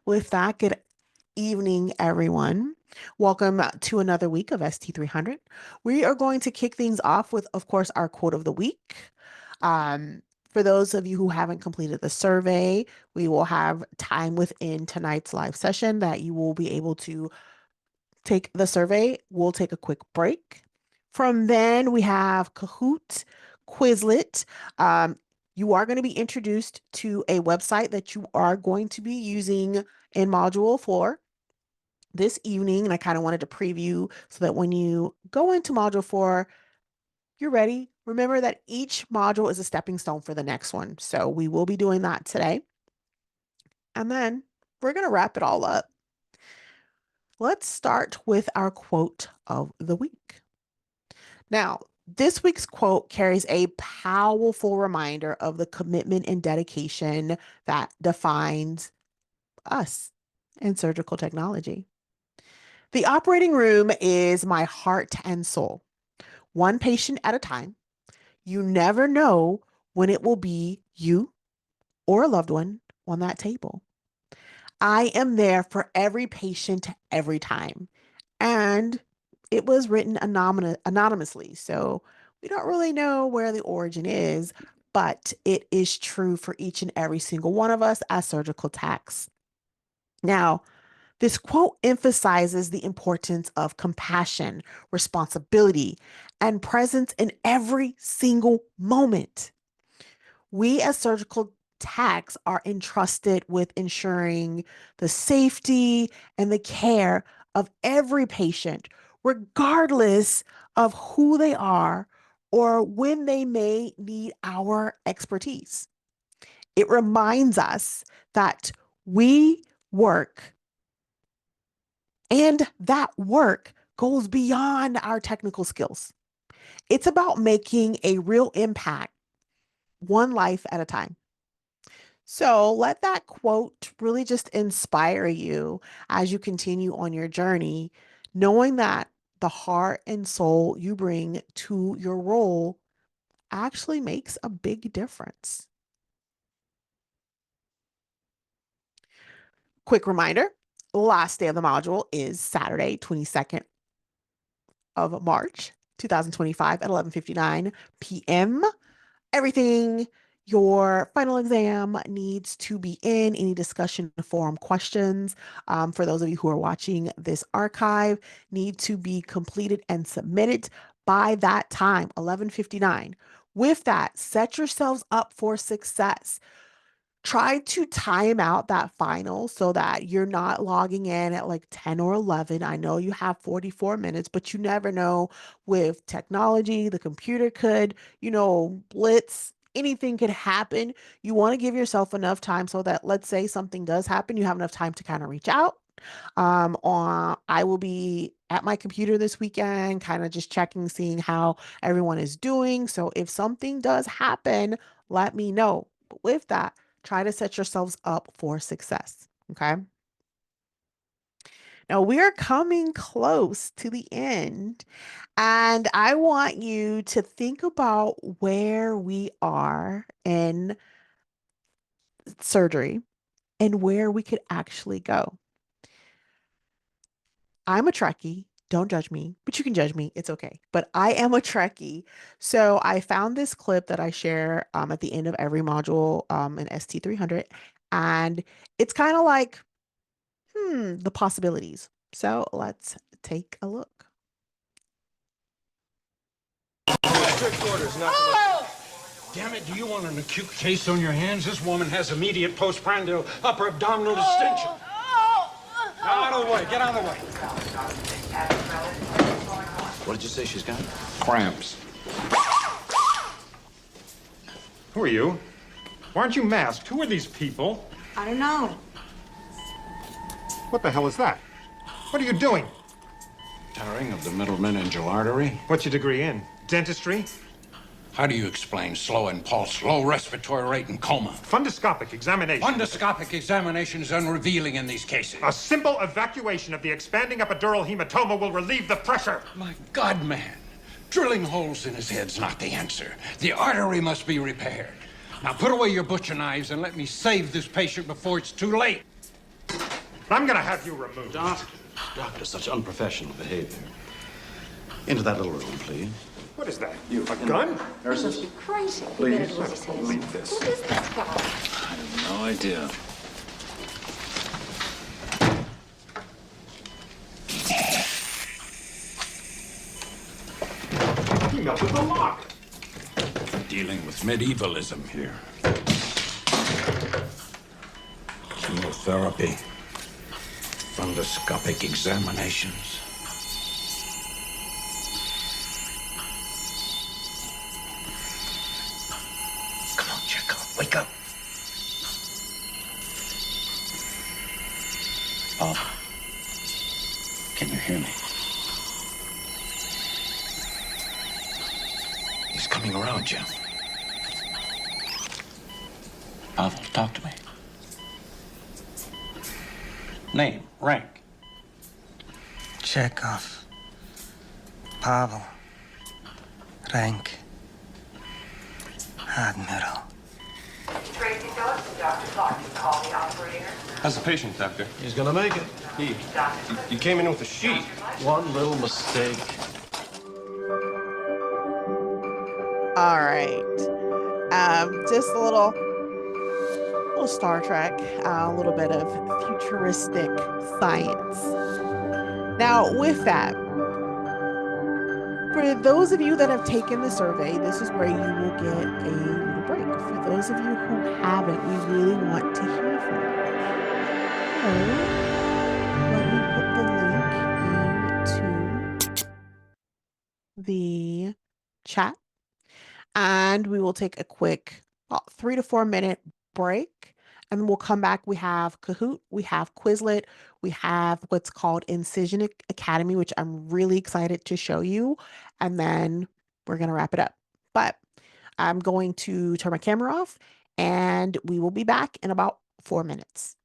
With that, good evening, everyone. Welcome to another week of ST300. We are going to kick things off with, of course, our quote of the week. Um, for those of you who haven't completed the survey, we will have time within tonight's live session that you will be able to take the survey. We'll take a quick break. From then, we have Kahoot, Quizlet. You are going to be introduced to a website that you are going to be using in Module 4 this evening. And I kind of wanted to preview so that when you go into Module 4, you're ready. Remember that each module is a stepping stone for the next one. So we will be doing that today. And then we're going to wrap it all up. Let's start with our quote of the week. Now, this week's quote carries a powerful reminder of the commitment and dedication that defines us in surgical technology. The operating room is my heart and soul, one patient at a time. You never know when it will be you or a loved one on that table. I am there for every patient every time. And it was written anonymously, so we don't really know where the origin is, but it is true for each and every single one of us as surgical techs. Now, this quote emphasizes the importance of compassion, responsibility, and presence in every single moment. We as surgical techs are entrusted with ensuring the safety and the care of every patient, regardless of who they are or when they may need our expertise. It reminds us that we work and that work goes beyond our technical skills. It's about making a real impact, one life at a time. So let that quote really just inspire you as you continue on your journey, knowing that the heart and soul you bring to your role actually makes a big difference. Quick reminder, last day of the module is Saturday, 22nd of March, 2025 at 11:59 p.m. Everything your final exam needs to be in, any discussion forum questions for those of you who are watching this archive need to be completed and submitted by that time, 11:59. With that, set yourselves up for success. Try to time out that final so that you're not logging in at like 10 or 11. I know you have 44 minutes, but you never know with technology. The computer could, blitz. Anything could happen. You want to give yourself enough time so that, let's say something does happen, you have enough time to kind of reach out. I will be at my computer this weekend, kind of just checking, seeing how everyone is doing. So if something does happen, let me know. But with that, try to set yourselves up for success. Okay. Now we are coming close to the end, and I want you to think about where we are in surgery and where we could actually go. I'm a Trekkie. Don't judge me, but you can judge me. It's okay. But I am a Trekkie. So I found this clip that I share at the end of every module in ST300. And it's kind of like, the possibilities. So let's take a look. Strict orders, not oh! Damn it, do you want an acute case on your hands? This woman has immediate postprandial upper abdominal distension. Out of the way, get out of the way. What did you say she's got? Cramps. Who are you? Why aren't you masked? Who are these people? I don't know. What the hell is that? What are you doing? Tearing of the middle meningeal artery. What's your degree in? Dentistry? How do you explain slow impulse, low respiratory rate, and coma? Fundoscopic examination. Fundoscopic examination is unrevealing in these cases. A simple evacuation of the expanding epidural hematoma will relieve the pressure. My God, man. Drilling holes in his head's not the answer. The artery must be repaired. Now put away your butcher knives and let me save this patient before it's too late. I'm gonna have you removed. Doctor, such unprofessional behavior. Into that little room, please. What is that? You a gun? Nurses, You're crazy. please. What is this? Leave this. What is this guy? I have no idea. He melted the lock. Dealing with medievalism here. Chemotherapy. Fundoscopic examinations. Come on, Chekhov, wake up. Bob, can you hear me? He's coming around, Jim. Pavel, talk to me. Name, rank. Chekhov. Pavel. Rank. Admiral. Tracy Phillips and Dr. Clark, you call the operator. How's the patient, Doctor? He's gonna make it. You came in with a sheet. One little mistake. All right. Just a little Star Trek, a little bit of futuristic science. Now, with that, for those of you that have taken the survey, this is where you will get a little break. For those of you who haven't, we really want to hear from you. So, let me put the link into the chat, and we will take a quick about 3 to 4 minute break, and then we'll come back. We have Kahoot, we have Quizlet, we have what's called Incision Academy, which I'm really excited to show you, and then we're going to wrap it up. But I'm going to turn my camera off, and we will be back in about 4 minutes.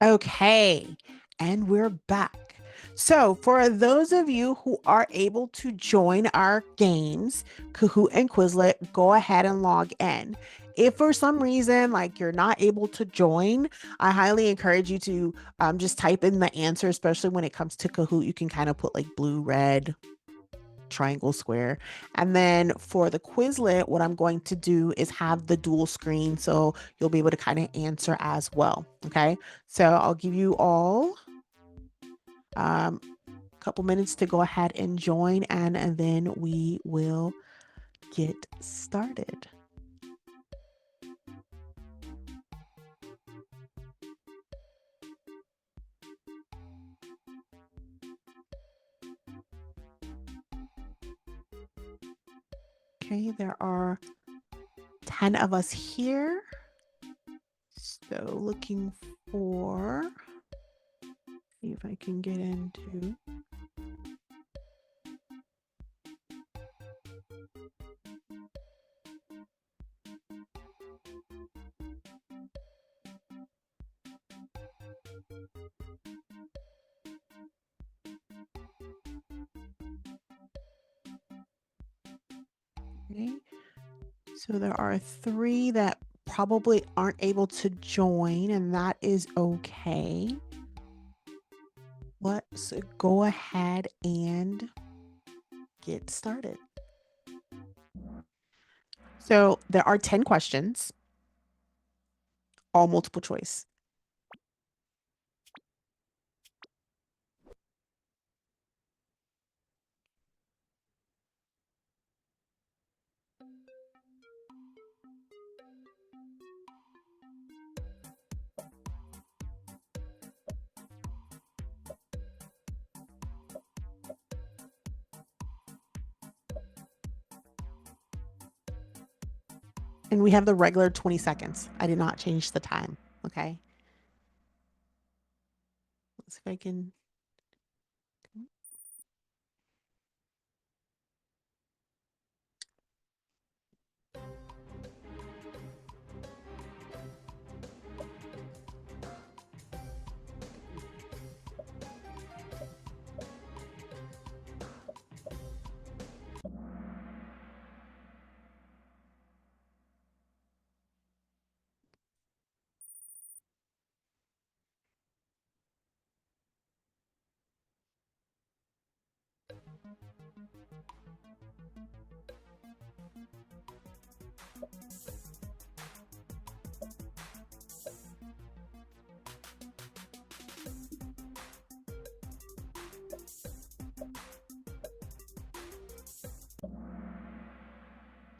Okay, and we're back. So, for those of you who are able to join our games, Kahoot and Quizlet, go ahead and log in. If for some reason, like you're not able to join, I highly encourage you to just type in the answer, especially when it comes to Kahoot. You can kind of put like blue, red, triangle, square. And then for the Quizlet, what I'm going to do is have the dual screen so you'll be able to kind of answer as well. Okay. So I'll give you all a couple minutes to go ahead and join, and then we will get started. Okay, there are 10 of us here. So looking for, see if I can get into. Okay, so there are 3 that probably aren't able to join, and that is okay. Let's go ahead and get started. So there are 10 questions, all multiple choice. And we have the regular 20 seconds. I did not change the time. Okay. Let's see if I can.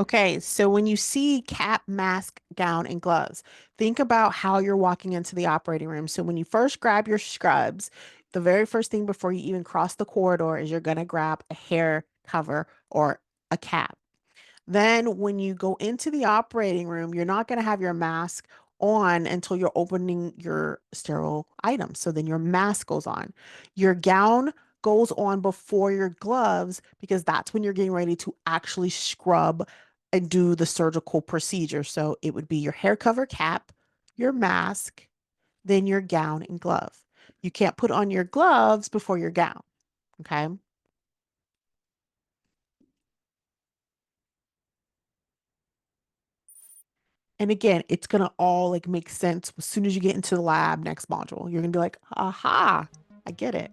Okay, so when you see cap, mask, gown, and gloves, think about how you're walking into the operating room. So when you first grab your scrubs, the very first thing before you even cross the corridor is you're going to grab a hair cover or a cap. Then when you go into the operating room, you're not going to have your mask on until you're opening your sterile items. So then your mask goes on. Your gown goes on before your gloves because that's when you're getting ready to actually scrub and do the surgical procedure. So it would be your hair cover cap, your mask, then your gown and glove. You can't put on your gloves before your gown. Okay. And again, it's gonna all like make sense as soon as you get into the lab next module. You're gonna be like, aha, I get it.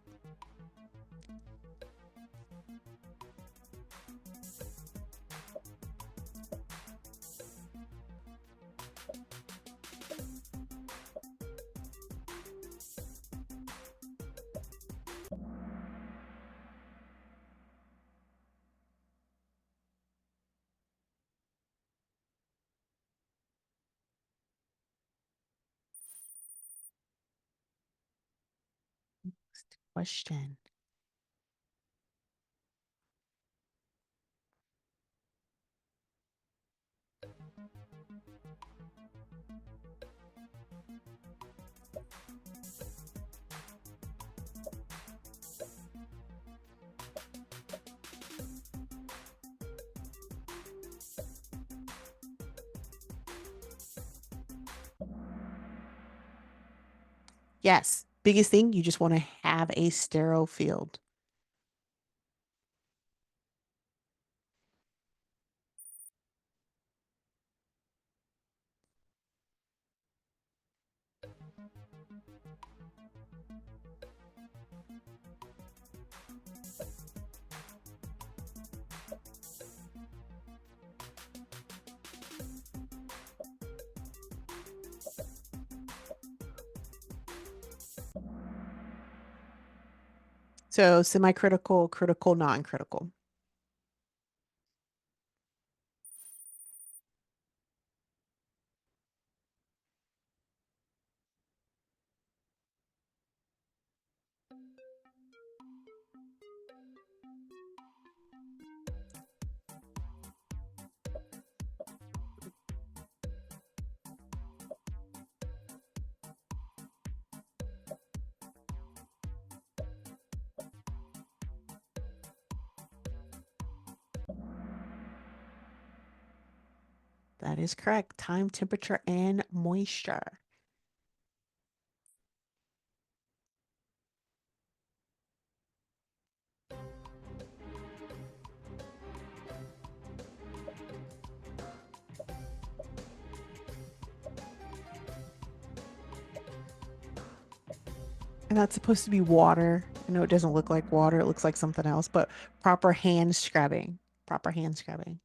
Next question. Yes. Biggest thing, you just want to have a sterile field. So semi-critical, critical, non-critical. That is correct. Time, temperature, and moisture. And that's supposed to be water. I know it doesn't look like water, it looks like something else, but proper hand scrubbing. Proper hand scrubbing.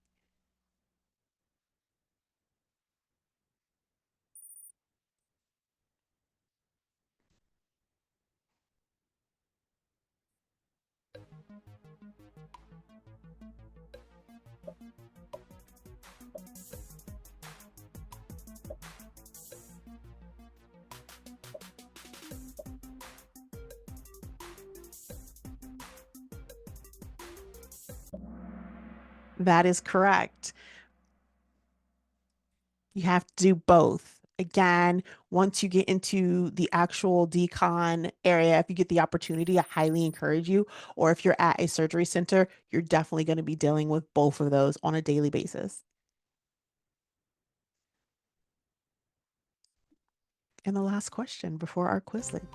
That is correct. You have to do both. Again, once you get into the actual decon area, if you get the opportunity, I highly encourage you. Or if you're at a surgery center, you're definitely going to be dealing with both of those on a daily basis. And the last question before our Quizlet.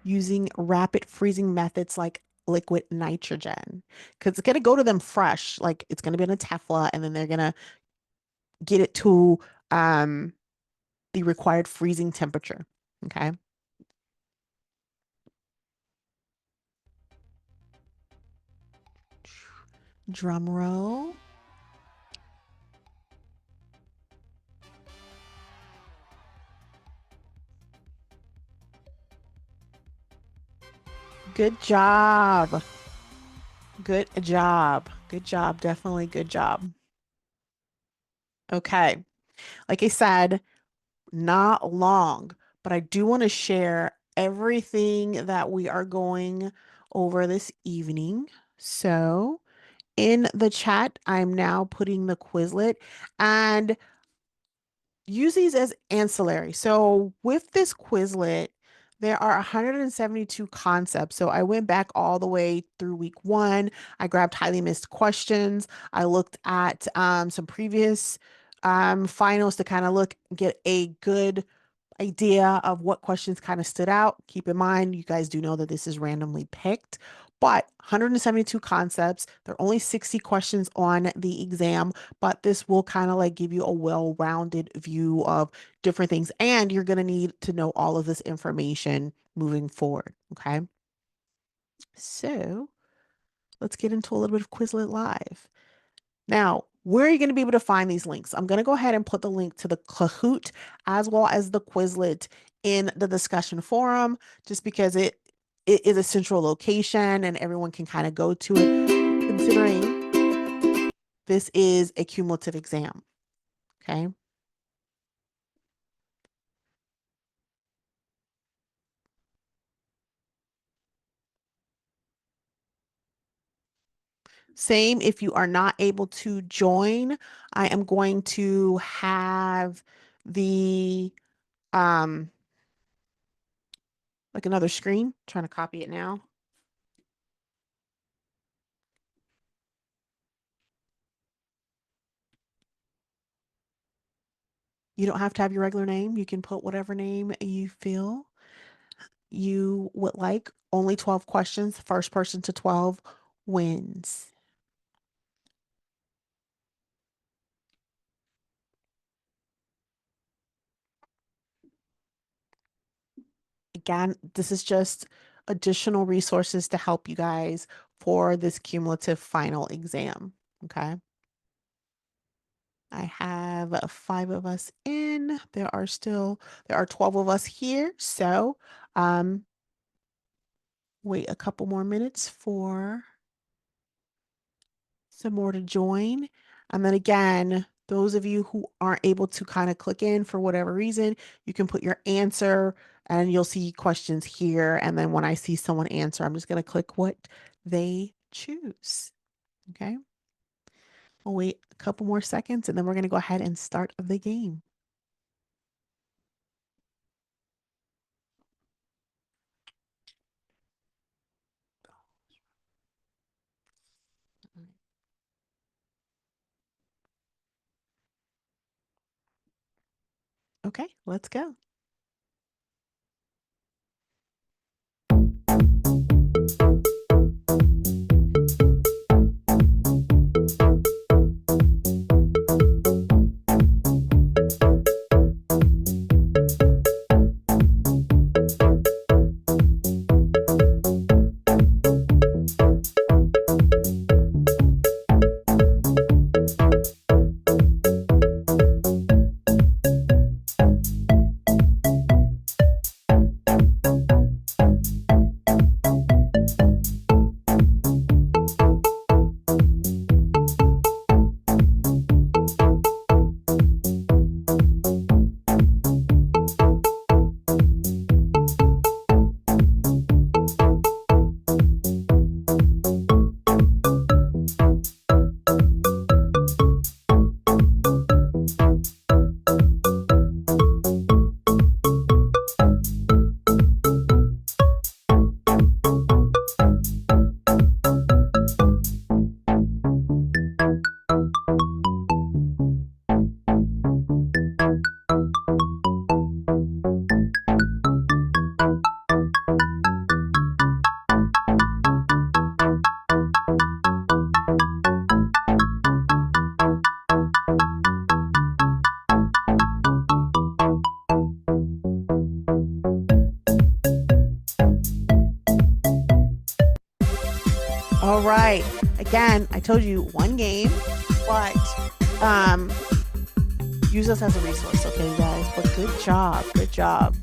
Using rapid freezing methods like liquid nitrogen, because it's going to go to them fresh, like it's going to be in a Tefla, and then they're going to get it to um, the required freezing temperature. Okay. Drum roll. Good job. Good job. Good job. Definitely good job. Okay. Like I said, not long, but I do want to share everything that we are going over this evening. So, in the chat, I'm now putting the Quizlet and use these as ancillary. So, with this Quizlet, there are 172 concepts. So, I went back all the way through week one. I grabbed highly missed questions. I looked at some previous finals to kind of get a good idea of what questions kind of stood out. Keep in mind, you guys do know that this is randomly picked, but 172 concepts. There are only 60 questions on the exam, but this will kind of like give you a well-rounded view of different things. And you're going to need to know all of this information moving forward. Okay. So let's get into a little bit of Quizlet Live. Now, where are you going to be able to find these links? I'm going to go ahead and put the link to the Kahoot as well as the Quizlet in the discussion forum, just because it is a central location and everyone can kind of go to it, considering this is a cumulative exam. Okay. Same if you are not able to join, I am going to have the um like another screen, trying to copy it now. You don't have to have your regular name. You can put whatever name you feel you would like. Only 12 questions. First person to 12 wins. Again, this is just additional resources to help you guys for this cumulative final exam. Okay. I have 5 of us in. There are 12 of us here. So, um, wait a couple more minutes for some more to join. And then again, those of you who aren't able to kind of click in for whatever reason, you can put your answer and you'll see questions here. And then when I see someone answer, I'm just going to click what they choose. Okay. We'll wait a couple more seconds and then we're going to go ahead and start the game. Okay, let's go. All right. Again, I told you one game, but um use us as a resource, okay, you guys? But good job. Good job.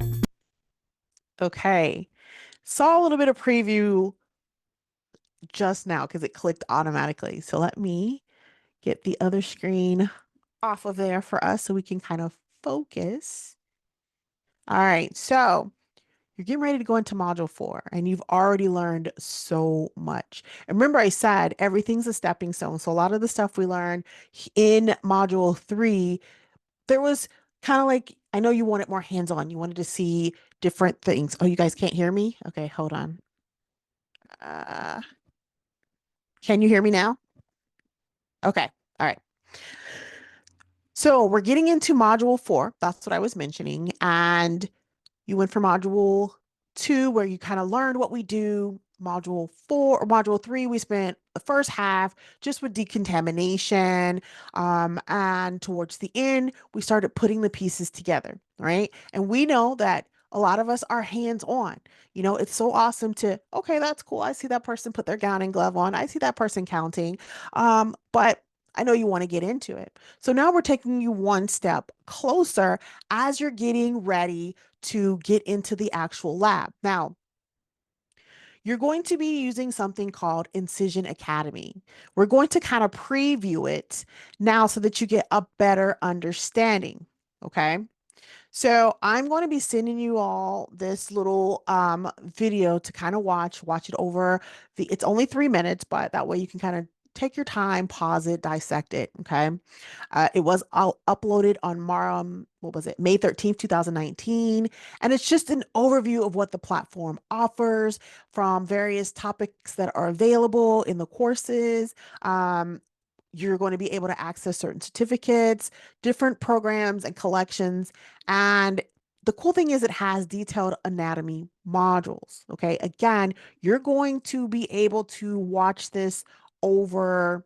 Okay. Saw a little bit of preview just now because it clicked automatically. So let me get the other screen off of there for us so we can kind of focus. All right. So you're getting ready to go into module 4 and you've already learned so much. And remember, I said everything's a stepping stone. So a lot of the stuff we learned in module 3, there was kind of like, I know you wanted more hands-on. You wanted to see different things. Oh, you guys can't hear me? Okay, hold on. Uh, can you hear me now? Okay. All right. So we're getting into module 4. That's what I was mentioning. And you went for module 2, where you kind of learned what we do. Module 4 or module 3, we spent the first half just with decontamination. And towards the end, we started putting the pieces together, right? And we know that a lot of us are hands on. You know, it's so awesome to, okay, that's cool. I see that person put their gown and glove on. I see that person counting. But I know you want to get into it. So now we're taking you one step closer as you're getting ready to get into the actual lab. Now, you're going to be using something called Incision Academy. We're going to kind of preview it now so that you get a better understanding. Okay. So I'm going to be sending you all this little video to kind of watch it over it's only 3 minutes, but that way you can kind of take your time, pause it, dissect it. Okay. It was uploaded on what was it, May 13th, 2019. And it's just an overview of what the platform offers from various topics that are available in the courses. You're going to be able to access certain certificates, different programs and collections. And the cool thing is it has detailed anatomy modules. Okay. Again, you're going to be able to watch this over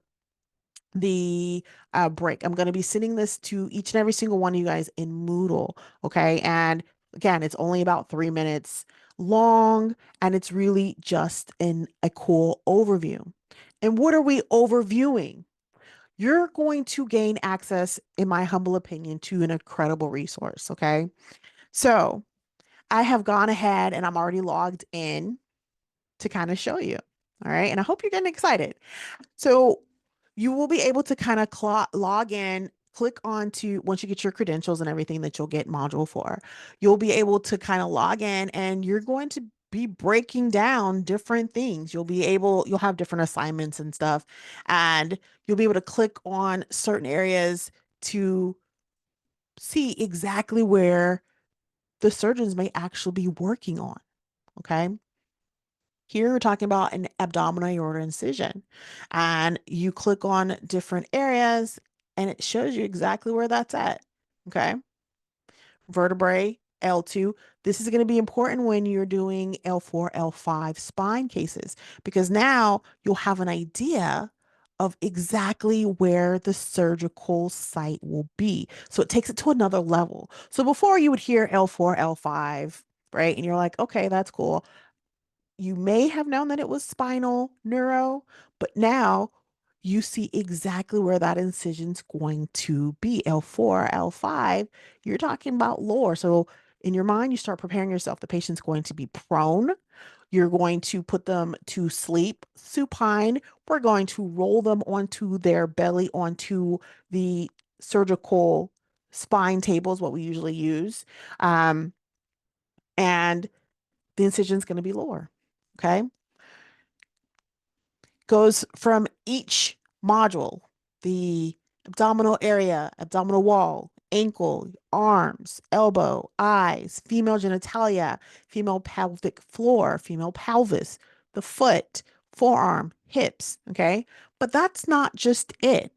the break. I'm going to be sending this to each and every single one of you guys in Moodle. Okay. And again, it's only about 3 minutes long and it's really just a cool overview. And what are we overviewing? You're going to gain access, in my humble opinion, to an incredible resource. Okay. So I have gone ahead and I'm already logged in to kind of show you. All right. And I hope you're getting excited. So you will be able to kind of log in, click on to, once you get your credentials and everything that you'll get module for, you'll be able to kind of log in and you're going to be breaking down different things. You'll have different assignments and stuff, and you'll be able to click on certain areas to see exactly where the surgeons may actually be working on. Okay. Here we're talking about an abdominal aorta incision, and you click on different areas and it shows you exactly where that's at. Okay. Vertebrae, L2. This is going to be important when you're doing L4, L5 spine cases, because now you'll have an idea of exactly where the surgical site will be. So it takes it to another level. So before you would hear L4, L5, right? And you're like, okay, that's cool. You may have known that it was spinal neuro, but now you see exactly where that incision's going to be. L4, L5, you're talking about lower. So in your mind, you start preparing yourself. The patient's going to be prone. You're going to put them to sleep supine. We're going to roll them onto their belly, onto the surgical spine tables, what we usually use. Um, and the incision's going to be lower. Okay. Goes from each module, the abdominal area, abdominal wall, ankle, arms, elbow, eyes, female genitalia, female pelvic floor, female pelvis, the foot, forearm, hips. Okay. But that's not just it.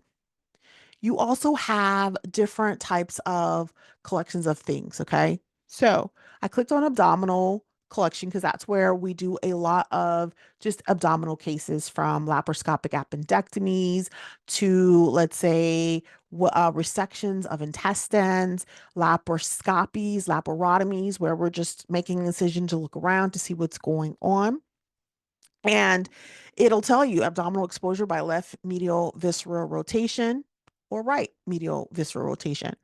You also have different types of collections of things. Okay. So I clicked on abdominal collection because that's where we do a lot of just abdominal cases, from laparoscopic appendectomies to, let's say, resections of intestines, laparoscopies, laparotomies, where we're just making an incision to look around to see what's going on. And it'll tell you abdominal exposure by left medial visceral rotation or right medial visceral rotation.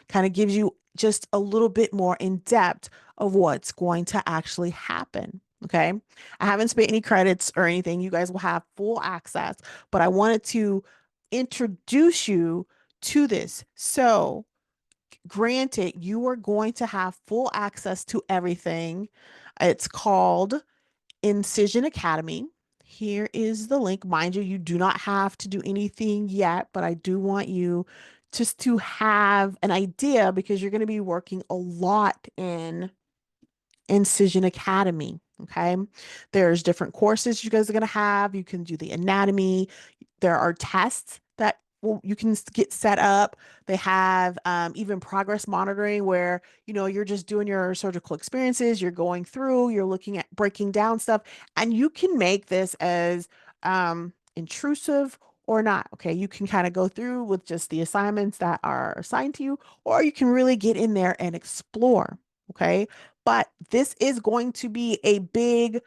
Kind of gives you just a little bit more in depth of what's going to actually happen. Okay. I haven't spent any credits or anything. You guys will have full access, but I wanted to introduce you to this. So, granted, you are going to have full access to everything. It's called Incision Academy. Here is the link. Mind you, you do not have to do anything yet, but I do want you just to have an idea, because you're going to be working a lot in Incision Academy. Okay. There's different courses you guys are going to have. You can do the anatomy. There are tests that you can get set up. They have even progress monitoring, where, you're just doing your surgical experiences. You're going through, you're looking at breaking down stuff, and you can make this as intrusive or not. Okay. You can kind of go through with just the assignments that are assigned to you, or you can really get in there and explore. Okay. But this is going to be a big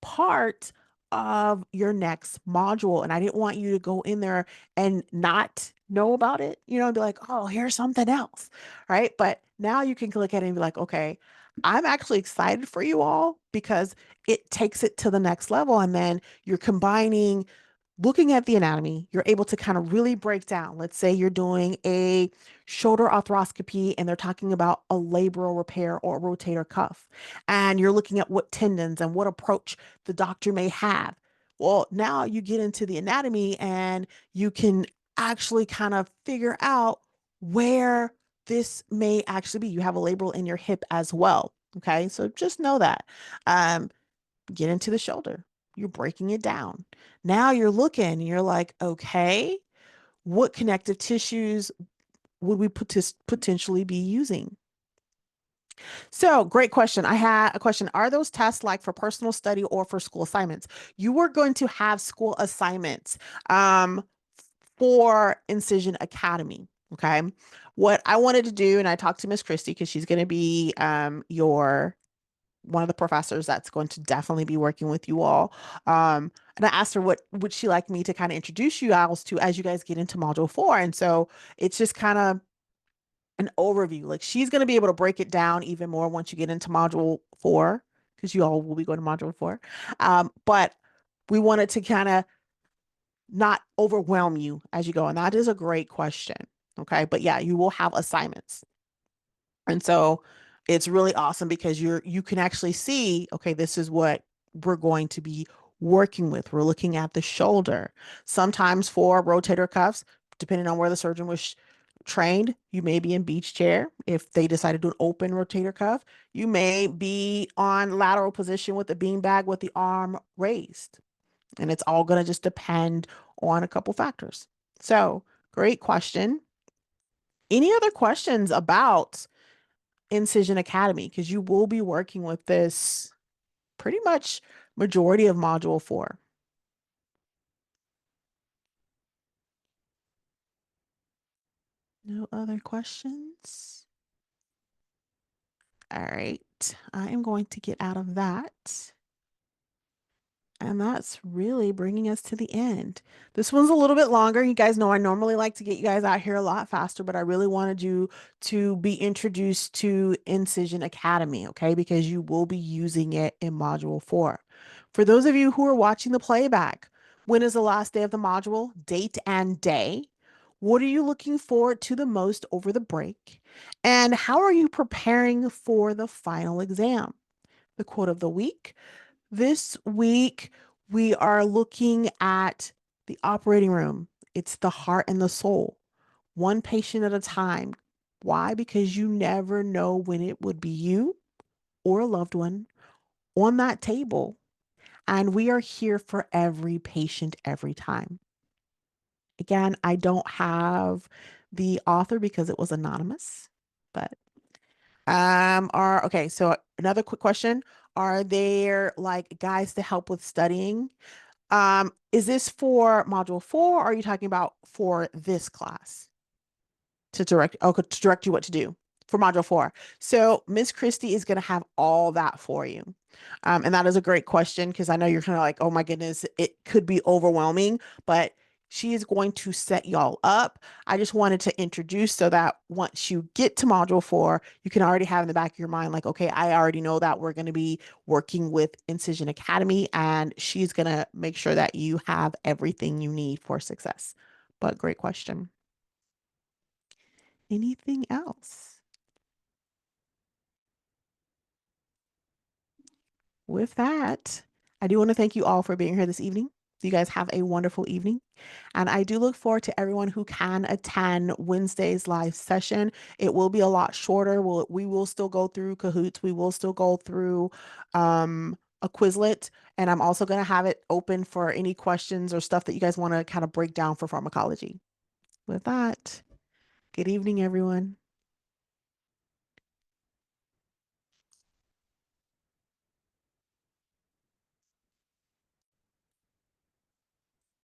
part of your next module. And I didn't want you to go in there and not know about it, be like, oh, here's something else. Right. But now you can click at it and be like, okay, I'm actually excited for you all, because it takes it to the next level. And then you're combining, looking at the anatomy, you're able to kind of really break down. Let's say you're doing a shoulder arthroscopy and they're talking about a labral repair or a rotator cuff, and you're looking at what tendons and what approach the doctor may have. Well, now you get into the anatomy and you can actually kind of figure out where this may actually be. You have a labral in your hip as well. Okay. So just know that. Um, get into the shoulder. You're breaking it down. Now you're looking, you're like, okay, what connective tissues would we potentially be using? So, great question. I had a question. Are those tests like for personal study or for school assignments? You were going to have school assignments um, for Incision Academy. Okay. What I wanted to do, and I talked to Miss Christie because she's going to be your one of the professors that's going to definitely be working with you all. And I asked her what would she like me to kind of introduce you guys to as you guys get into module 4. And so it's just kind of an overview. Like she's going to be able to break it down even more once you get into module 4, because you all will be going to module 4. But we wanted to kind of not overwhelm you as you go. And that is a great question. Okay. But yeah, you will have assignments. And so it's really awesome because you can actually see, okay, this is what we're going to be working with. We're looking at the shoulder. Sometimes for rotator cuffs, depending on where the surgeon was trained, you may be in beach chair. If they decide to do an open rotator cuff, you may be on lateral position with the bean bag with the arm raised. And it's all going to just depend on a couple factors. So, great question. Any other questions about Incision Academy? Because you will be working with this pretty much majority of module 4. No other questions? All right. I am going to get out of that. And that's really bringing us to the end. This one's a little bit longer. You guys know I normally like to get you guys out here a lot faster, but I really wanted you to be introduced to Incision Academy, okay? Because you will be using it in Module 4. For those of you who are watching the playback, when is the last day of the module? Date and day. What are you looking forward to the most over the break? And how are you preparing for the final exam? The quote of the week. This week, we are looking at the operating room. It's the heart and the soul, one patient at a time. Why? Because you never know when it would be you or a loved one on that table. And we are here for every patient every time. Again, I don't have the author because it was anonymous, but are okay, so another quick question. Are there like guides to help with studying? Is this for module 4 or are you talking about for this class? To direct you what to do for module 4. So Miss Christie is going to have all that for you. And that is a great question because I know you're kind of like, oh my goodness, it could be overwhelming, but she is going to set y'all up. I just wanted to introduce so that once you get to module 4, you can already have in the back of your mind, like, okay, I already know that we're going to be working with Incision Academy, and she's going to make sure that you have everything you need for success. But great question. Anything else? With that, I do want to thank you all for being here this evening. You guys have a wonderful evening. And I do look forward to everyone who can attend Wednesday's live session. It will be a lot shorter. We will still go through Kahoots. We will still go through a Quizlet. And I'm also going to have it open for any questions or stuff that you guys want to kind of break down for pharmacology. With that, good evening, everyone.